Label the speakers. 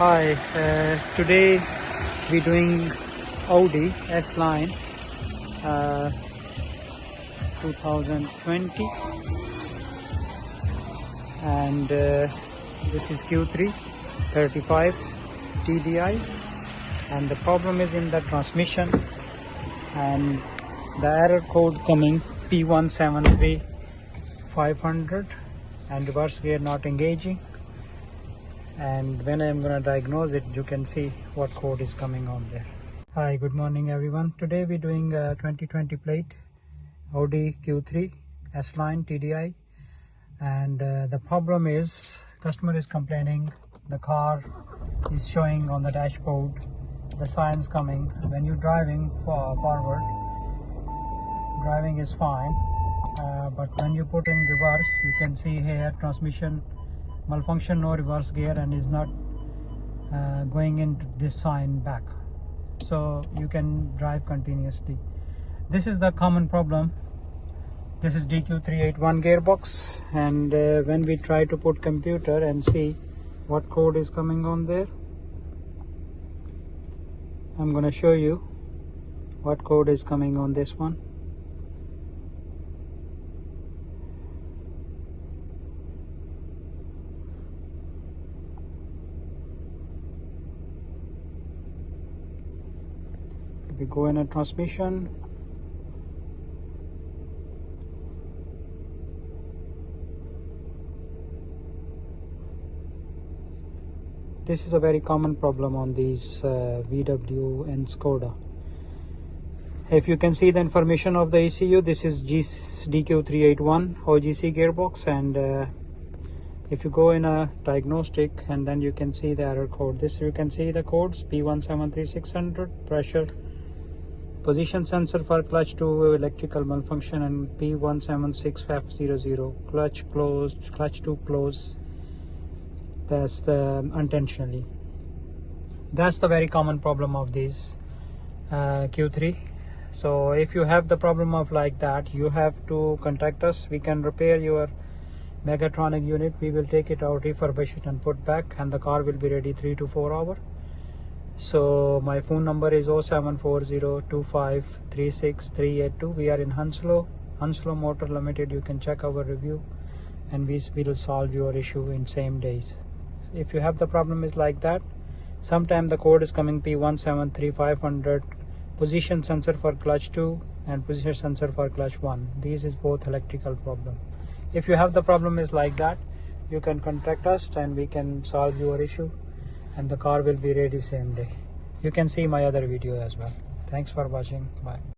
Speaker 1: Hi, today we're doing Audi S-Line 2020 and this is DQ385 TDI, and the problem is in the transmission and the error code coming P173500 and reverse gear not engaging. And when I'm going to diagnose it, you can see what code is coming on there. Hi, good morning everyone. Today we're doing a 2020 plate Audi Q3 S-Line TDI, and the problem is customer is complaining the car is showing on the dashboard the signs coming when you're driving forward. Driving is fine, but when you put in reverse, you can see here transmission malfunction, no reverse gear, and is not going into this sign back, so you can drive continuously. This is the common problem. This is DQ381 gearbox, and when we try to put computer and see what code is coming on there, I'm going to show you what code is coming on this one. We go in a transmission, this is a very common problem on these VW and Skoda. If you can see the information of the ECU, this is DQ381 OGC gearbox, and if you go in a diagnostic and then you can see the error code. This you can see the codes: P173600 pressure, position sensor for clutch 2 electrical malfunction, and P176F00 clutch closed, clutch 2 close. That's the unintentionally. That's the very common problem of these Q3. So if you have the problem of like that, you have to contact us. We can repair your Megatronic unit. We will take it out, refurbish it and put back, and the car will be ready 3 to 4 hours. So my phone number is 07402536382. We are in Hounslow Motors Ltd. You can check our review and we will solve your issue in same days. If you have the problem is like that, sometime the code is coming P173500, position sensor for clutch 2 and position sensor for clutch 1. These is both electrical problem. If you have the problem is like that, you can contact us and we can solve your issue, and the car will be ready same day. You can see my other video as well. Thanks for watching. Bye.